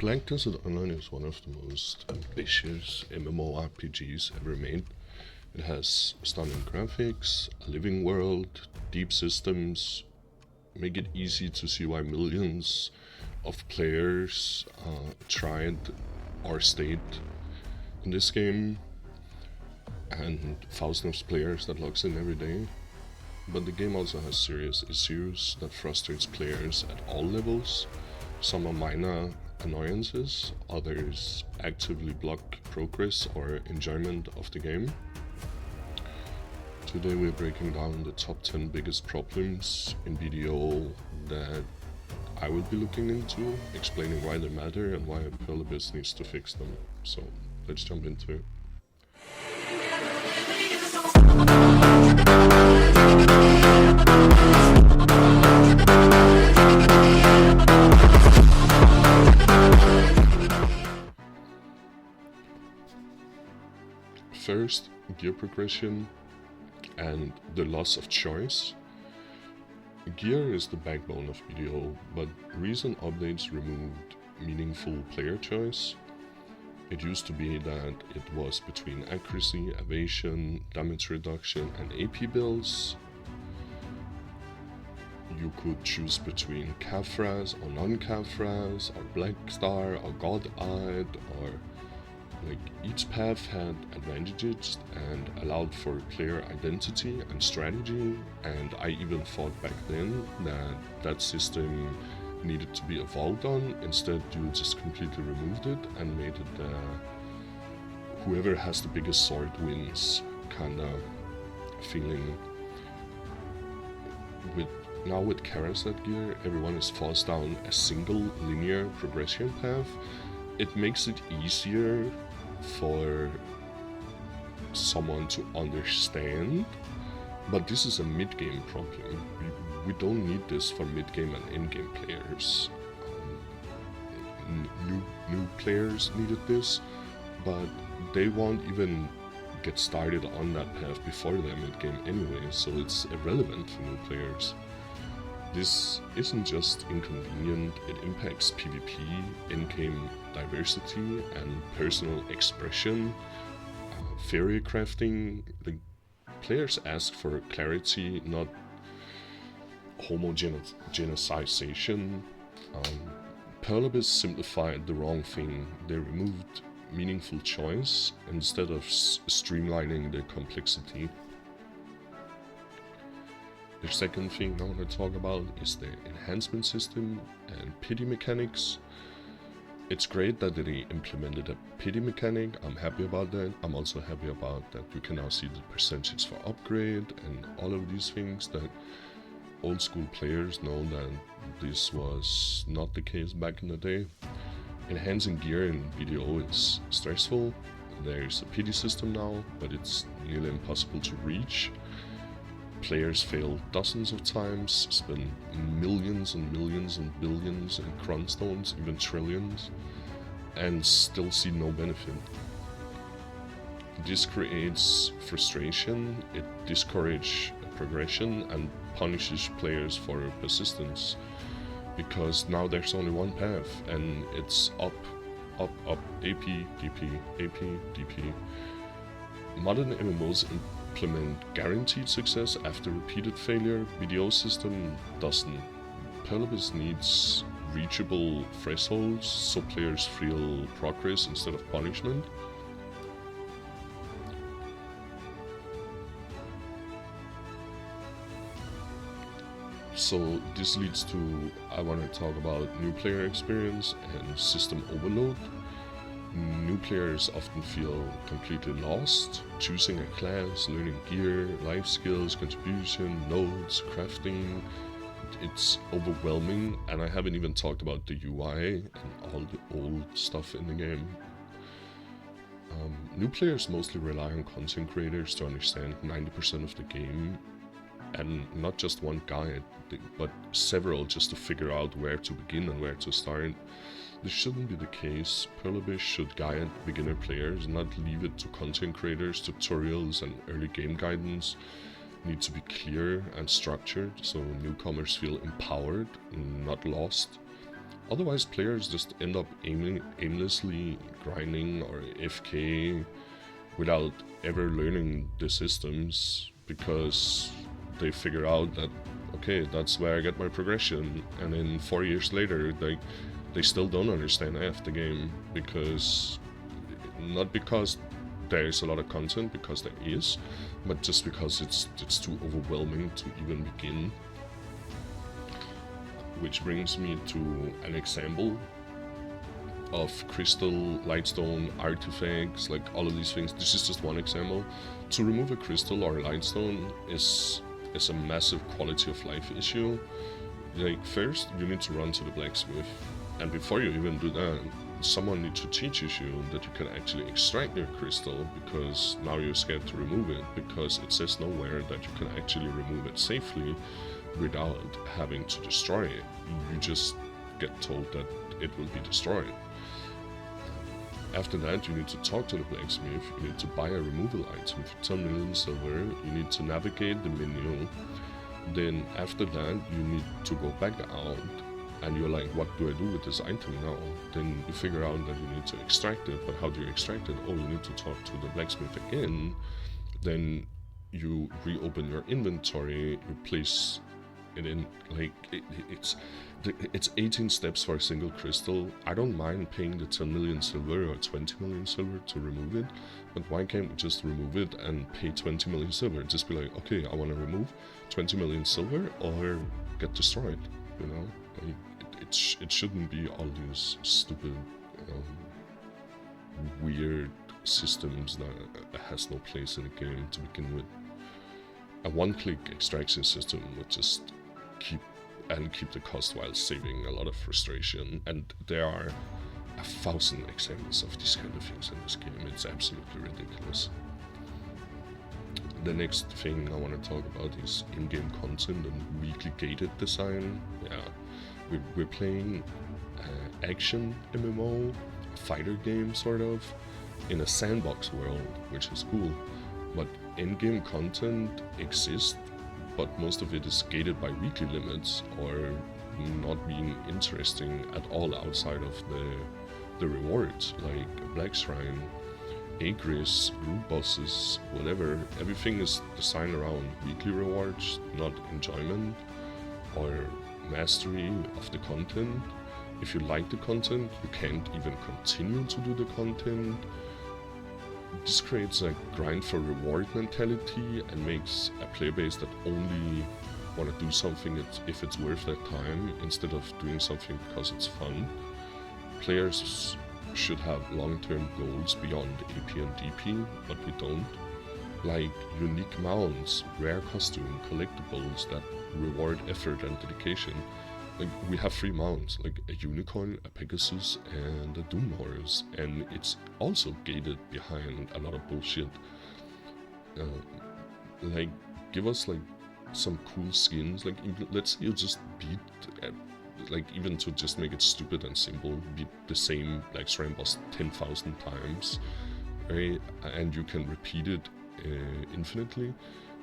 Black Desert Online is one of the most ambitious MMORPGs ever made. It has stunning graphics, a living world, deep systems, make it easy to see why millions of players tried or stayed in this game, and thousands of players that logs in every day. But the game also has serious issues that frustrates players at all levels. Some are minor annoyances, others actively block progress or enjoyment of the game. Today we're breaking down the top 10 biggest problems in BDO that I will be looking into, explaining why they matter and why Perlibis needs to fix them. So let's jump into it. First, gear progression and the loss of choice. Gear is the backbone of BDO, but recent updates removed meaningful player choice. It used to be that it was between accuracy, evasion, damage reduction, and AP builds. You could choose between Kafras or non-Kafras, or Black Star, or God-Eyed, or each path had advantages and allowed for player identity and strategy, and I even thought back then that that system needed to be evolved on. Instead, you just completely removed it and made it whoever has the biggest sword wins kind of feeling. Now with Karasat gear, everyone is forced down a single linear progression path. It makes it easier for someone to understand, but this is a mid-game problem. We don't need this for mid-game and end-game players. New players needed this, but they won't even get started on that path before their mid-game anyway, so it's irrelevant for new players. This isn't just inconvenient, it impacts PvP, endgame diversity, and personal expression. Theory crafting, the players ask for clarity, not homogenization. Perlibis simplified the wrong thing. They removed meaningful choice instead of streamlining the complexity. The second thing I want to talk about is the enhancement system and pity mechanics. It's great that they implemented a pity mechanic. I'm happy about that. I'm also happy about that you can now see the percentage for upgrade and all of these things that old school players know that this was not the case back in the day. Enhancing gear in BDO is stressful. There's a pity system now, but it's nearly impossible to reach. Players fail dozens of times, spend millions and millions and billions in cronstones, even trillions, and still see no benefit. This creates frustration, it discourages progression and punishes players for persistence, because now there's only one path and it's up, AP, DP, AP, DP. Modern MMOs implement guaranteed success after repeated failure. BDO system doesn't. Perlibis needs reachable thresholds so players feel progress instead of punishment. So this leads to, I want to talk about new player experience and system overload. New players often feel completely lost, choosing a class, learning gear, life skills, contribution, nodes, crafting. It's overwhelming, and I haven't even talked about the UI and all the old stuff in the game. New players mostly rely on content creators to understand 90% of the game, and not just one guide, but several just to figure out where to begin and where to start. This shouldn't be the case. Perlibis should guide beginner players, not leave it to content creators. Tutorials and early game guidance need to be clear and structured so newcomers feel empowered and not lost. Otherwise, players just end up aimlessly grinding or FK without ever learning the systems, because they figure out that, okay, that's where I get my progression, and then 4 years later they still don't understand half the game, because not because there is a lot of content, because there is, but just because it's too overwhelming to even begin. Which brings me to an example of crystal, lightstone, artifacts, like all of these things. This is just one example. To remove a crystal or a lightstone is a massive quality of life issue. Like, first you need to run to the blacksmith, and before you even do that, someone needs to teach you that you can actually extract your crystal, because now you're scared to remove it, because it says nowhere that you can actually remove it safely without having to destroy it. You just get told that it will be destroyed. After that, you need to talk to the blacksmith, you need to buy a removal item for 10 million silver, you need to navigate the menu. Then after that, you need to go back out, and you're like, what do I do with this item now? Then you figure out that you need to extract it, but how do you extract it? Oh, you need to talk to the blacksmith again. Then you reopen your inventory, you place it in, like, it's 18 steps for a single crystal. I don't mind paying the 10 million silver or 20 million silver to remove it, but why can't we just remove it and pay 20 million silver? Just be like, okay, I want to remove 20 million silver or get destroyed, you know? Like, it shouldn't be all these stupid, weird systems that has no place in the game to begin with. A one-click extraction system would just keep the cost while saving a lot of frustration, and there are 1,000 examples of these kind of things in this game. It's absolutely ridiculous. The next thing I want to talk about is in-game content and weekly gated design. Yeah, we're playing action MMO, fighter game sort of, in a sandbox world, which is cool, but endgame content exists, but most of it is gated by weekly limits or not being interesting at all outside of the rewards, like Black Shrine, Agris, group bosses, whatever. Everything is designed around weekly rewards, not enjoyment or mastery of the content. If you like the content, you can't even continue to do the content. This creates a grind for reward mentality and makes a player base that only want to do something if it's worth their time, instead of doing something because it's fun. Players should have long-term goals beyond AP and DP, but we don't. Like unique mounts, rare costume, collectibles that reward effort and dedication. Like, we have 3 mounts, like a unicorn, a Pegasus, and a Doom Horse, and it's also gated behind a lot of bullshit. Like, give us like some cool skins. Like, let's say you just beat, like, even to just make it stupid and simple, beat the same Black Shrine boss 10,000 times, right? And you can repeat it infinitely.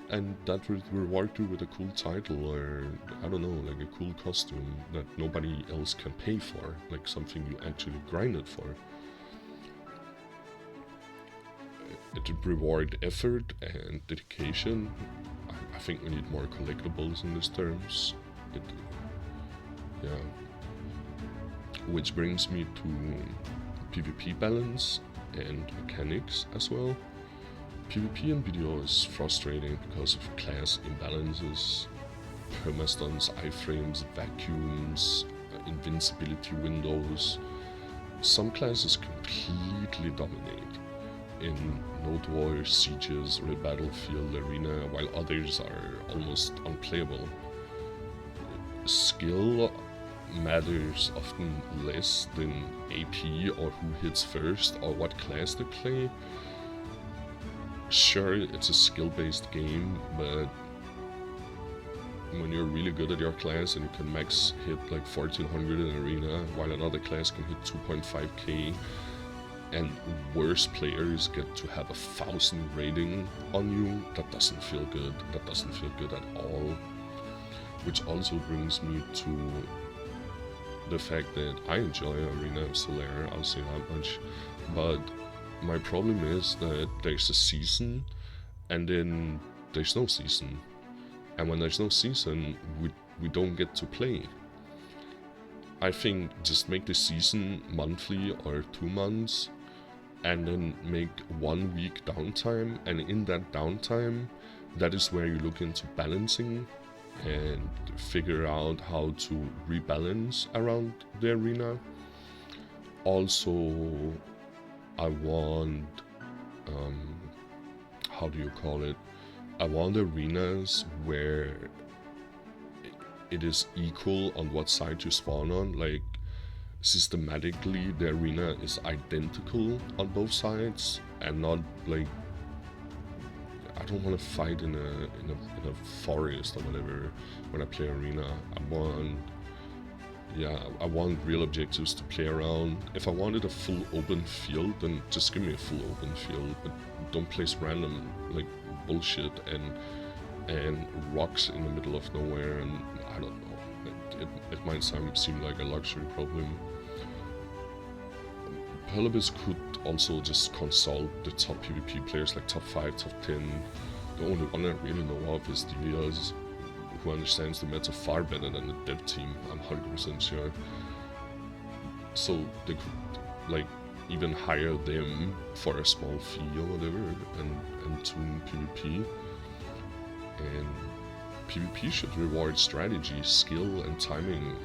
And that would reward you with a cool title, or, I don't know, like a cool costume that nobody else can pay for, like something you actually grinded for. It would reward effort and dedication. I think we need more collectibles in these terms. Yeah. Which brings me to PvP balance and mechanics as well. PvP in BDO is frustrating because of class imbalances, permastuns, iframes, vacuums, invincibility windows. Some classes completely dominate in Node War, Sieges, Real Battlefield, Arena, while others are almost unplayable. Skill matters often less than AP or who hits first or what class they play. Sure, it's a skill-based game, but when you're really good at your class and you can max hit like 1400 in Arena, while another class can hit 2.5k, and worse players get to have 1,000 rating on you, that doesn't feel good. That doesn't feel good at all. Which also brings me to the fact that I enjoy Arena of Solera, I'll say that much. But my problem is that there's a season, and then there's no season. And when there's no season, we don't get to play. I think just make the season monthly or 2 months, and then make 1 week downtime, and in that downtime, that is where you look into balancing and figure out how to rebalance around the arena. Also, I want, how do you call it? I want arenas where it is equal on what side you spawn on, like systematically the arena is identical on both sides, and not like, I don't want to fight in a forest or whatever when I play arena. I want real objectives to play around. If I wanted a full open field, then just give me a full open field, but don't place random like bullshit and rocks in the middle of nowhere. And I don't know, it might seem like a luxury problem. Pelibus could also just consult the top PvP players, like top 5, top 10. The only one I really know of is Divias, who understands the meta far better than the dev team, I'm 100% sure. So they could like even hire them for a small fee or whatever, and tune PvP. And PvP should reward strategy, skill, and timing,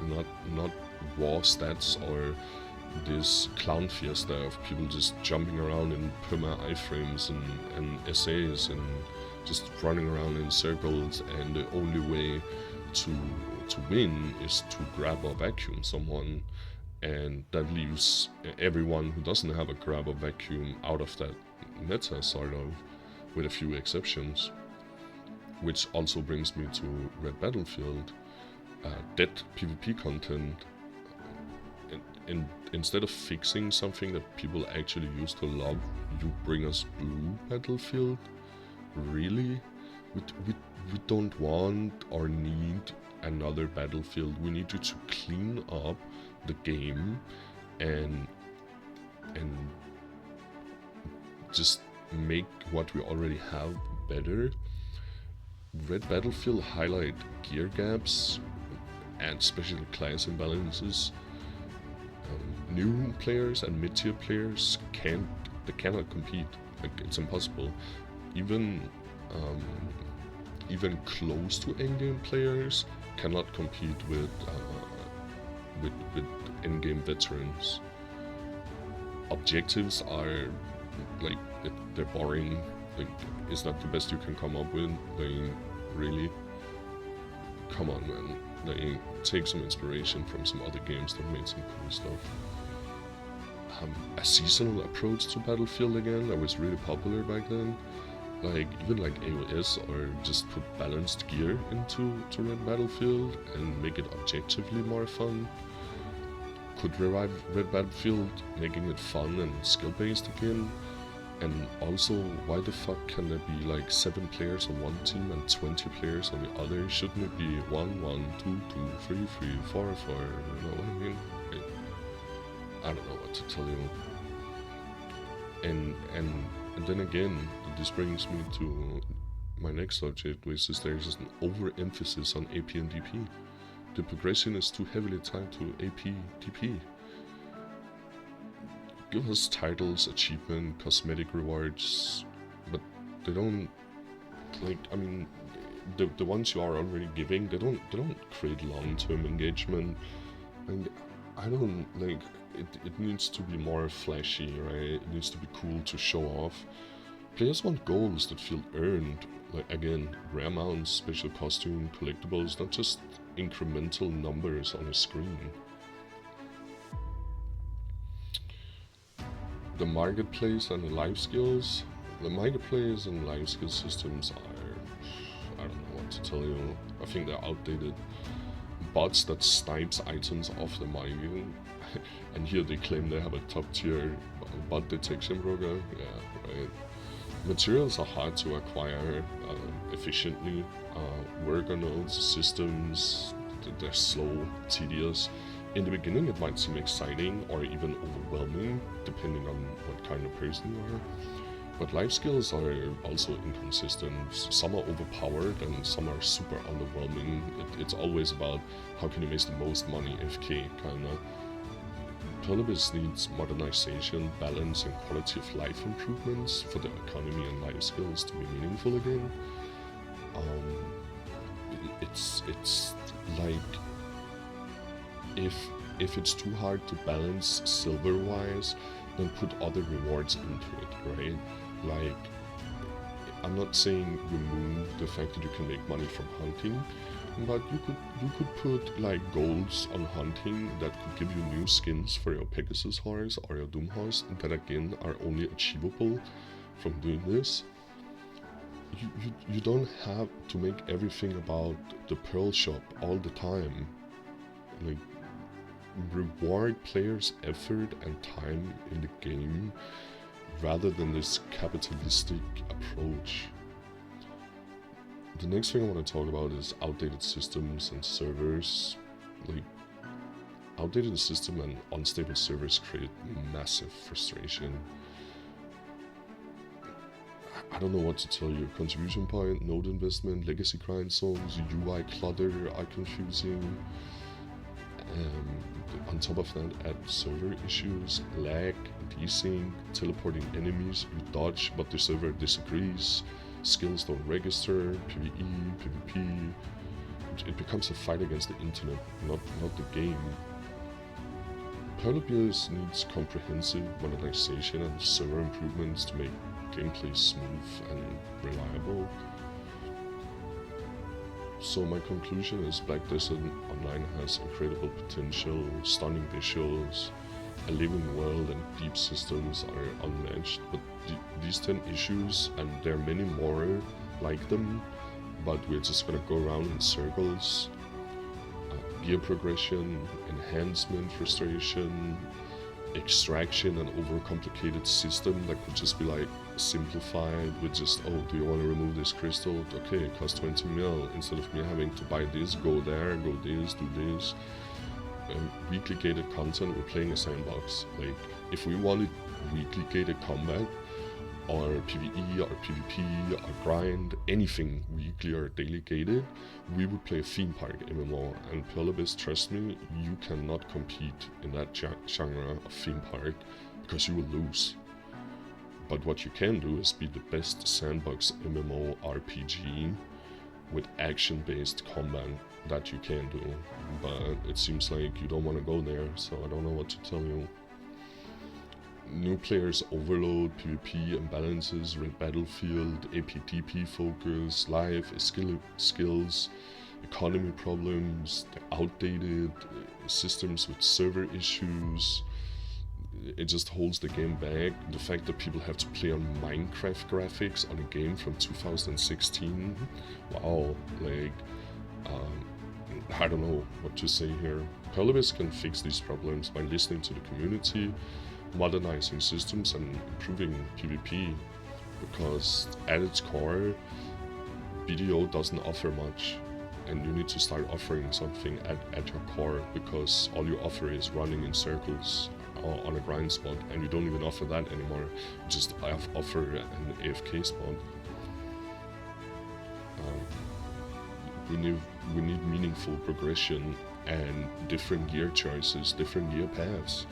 not raw stats or this clown fiesta of people just jumping around in perma iframes and essays and just running around in circles, and the only way to win is to grab or vacuum someone, and that leaves everyone who doesn't have a grab or vacuum out of that meta, sort of, with a few exceptions. Which also brings me to Red Battlefield. Dead PvP content, and instead of fixing something that people actually used to love, you bring us Blue Battlefield? Really? We don't want or need another Battlefield. We need you to clean up the game and just make what we already have better. Red Battlefield highlight gear gaps and especially class imbalances. New players and mid-tier players cannot compete. Like, it's impossible. Even close to endgame players cannot compete with endgame veterans. Objectives are like, they're boring. Like, it's not the best you can come up with. Like, really, come on, man. Like, take some inspiration from some other games that made some cool stuff. A seasonal approach to Battlefield again, that was really popular back then. Like, even like AOS, or just put balanced gear into Red Battlefield and make it objectively more fun. Could revive Red Battlefield, making it fun and skill-based again. And also, why the fuck can there be like 7 players on one team and 20 players on the other? Shouldn't it be 1, 1, 2, 2, 3, 3, 4, 4, you know what I mean? I don't know what to tell you. And then again, this brings me to my next subject, which is there's just an overemphasis on AP and DP. The progression is too heavily tied to AP, DP. Give us titles, achievement, cosmetic rewards, but they don't, like, I mean, the ones you are already giving, they don't create long-term engagement. And I don't, like, it needs to be more flashy, right? It needs to be cool to show off. Players want goals that feel earned, like, again, rare mounts, special costume, collectibles, not just incremental numbers on a screen. The marketplace and the life skills. The marketplace and life skill systems are, I don't know what to tell you. I think they're outdated. Bots that snipes items off the market, and here they claim they have a top tier bot detection program. Yeah, right. Materials are hard to acquire efficiently. Work on those systems, they're slow, tedious, in the beginning it might seem exciting or even overwhelming, depending on what kind of person you are. But life skills are also inconsistent. Some are overpowered and some are super underwhelming. It's always about how can you make the most money FK, kinda. Pelibus needs modernization, balance, and quality of life improvements for the economy and life skills to be meaningful again. It's like if it's too hard to balance silver-wise, then put other rewards into it, right? Like, I'm not saying remove the fact that you can make money from hunting, but you could put like goals on hunting that could give you new skins for your Pegasus horse or your Doom horse that again are only achievable from doing this. You don't have to make everything about the Pearl Shop all the time. Like, reward players' effort and time in the game rather than this capitalistic approach. The next thing I want to talk about is outdated systems and servers. Like, outdated system and unstable servers create massive frustration. I don't know what to tell you. Contribution point, node investment, legacy grind zones, UI clutter are confusing. On top of that, add server issues, lag, desync, teleporting enemies you dodge but the server disagrees, skills don't register, PvE, PvP. It becomes a fight against the internet, not the game. Pelibus needs comprehensive modernization and server improvements to make gameplay smooth and reliable. So my conclusion is Black Desert Online has incredible potential, stunning visuals, a living world and deep systems are unmatched, but these 10 issues, and there are many more like them, but we're just gonna go around in circles. Gear progression, enhancement, frustration, extraction, and overcomplicated system that could just be like simplified with just, oh, do you want to remove this crystal? Okay, it costs 20 mil. Instead of me having to buy this, go there, go this, do this. Weekly gated content, we're playing a sandbox. Like, if we wanted weekly gated combat, or PvE, or PvP, or grind, anything weekly or daily gated, we would play a theme park MMO, and Pelibus, trust me, you cannot compete in that genre of theme park, because you will lose. But what you can do is be the best sandbox MMO RPG with action-based combat that you can do, but it seems like you don't want to go there, so I don't know what to tell you. New players overload, PvP imbalances, red battlefield, APTP focus, life, skills, economy problems, the outdated systems with server issues. It just holds the game back. The fact that people have to play on Minecraft graphics on a game from 2016, wow, like, I don't know what to say here. Pelibus can fix these problems by listening to the community, modernizing systems and improving PvP, because at its core, BDO doesn't offer much, and you need to start offering something at your core, because all you offer is running in circles on a grind spot, and you don't even offer that anymore. You just offer an AFK spot. We need meaningful progression and different gear choices, different gear paths.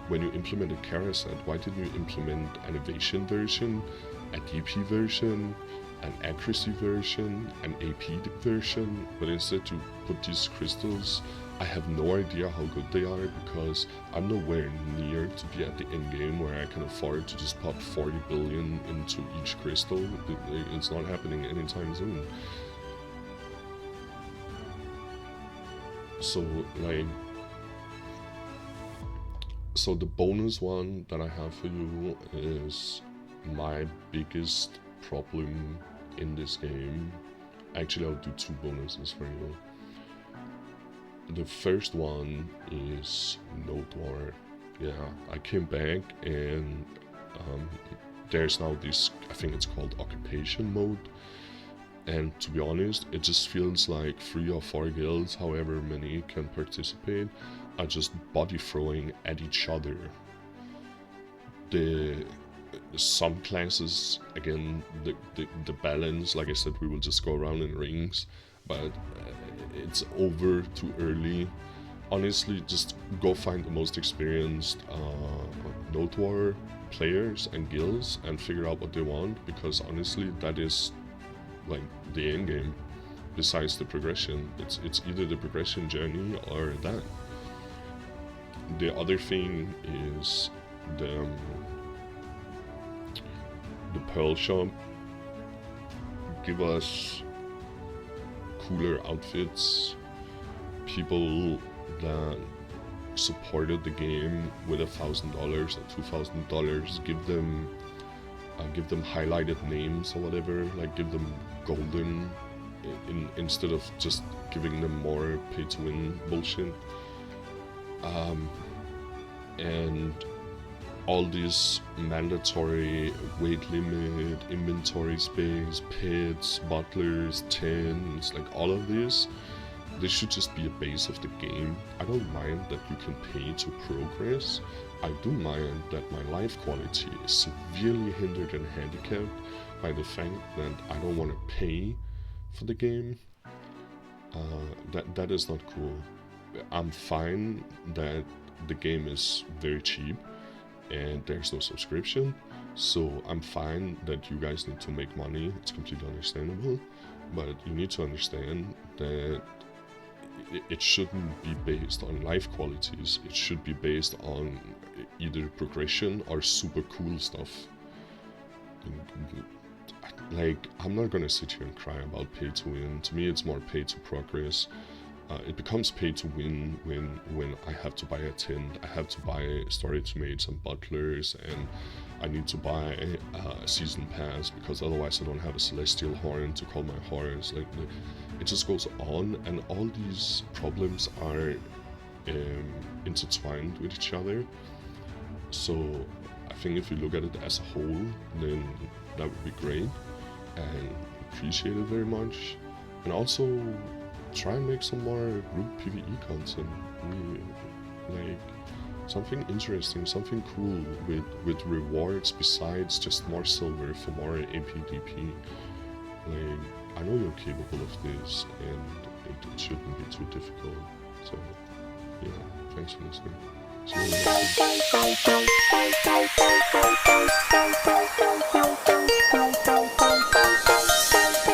When you implemented Karaset, why didn't you implement an evasion version, a DP version, an accuracy version, an AP version, but instead you put these crystals? I have no idea how good they are, because I'm nowhere near to be at the end game where I can afford to just pop 40 billion into each crystal. It's not happening anytime soon. So like, so the bonus one that I have for you is my biggest problem in this game. Actually, I'll do two bonuses for you. The first one is Node War. Yeah, I came back and there's now this, I think it's called occupation mode. And to be honest, it just feels like 3 or 4 guilds, however many, can participate. are just body throwing at each other. Some classes, again, the balance, like I said, we will just go around in rings, but it's over too early. Honestly, just go find the most experienced Node War players and guilds and figure out what they want, because honestly, that is like the end game. Besides the progression, it's either the progression journey or that. The other thing is the Pearl Shop. Give us cooler outfits, people that supported the game with $1,000 or $2,000. Give them highlighted names or whatever. Like give them golden, instead of just giving them more pay-to-win bullshit. And all these mandatory weight limit, inventory space, pits, butlers, tins, like all of this should just be a base of the game. I don't mind that you can pay to progress. I do mind that my life quality is severely hindered and handicapped by the fact that I don't want to pay for the game. That is not cool. I'm fine that the game is very cheap and there's no subscription, so I'm fine that you guys need to make money. It's completely understandable, but you need to understand that it shouldn't be based on life qualities. It should be based on either progression or super cool stuff. Like, I'm not gonna sit here and cry about pay to win. To me, it's more pay to progress. It becomes pay to win when I have to buy a tent, I have to buy storage mates and butlers, and I need to buy a season pass because otherwise I don't have a celestial horn to call my horse. Like, it just goes on, and all these problems are intertwined with each other. So I think if you look at it as a whole, then that would be great and appreciate it very much. And also try and make some more group PvE content. Like something interesting, something cool with rewards besides just more silver for more APDP. Like, I know you're capable of this, and it shouldn't be too difficult. So yeah, thanks for listening. See you next time.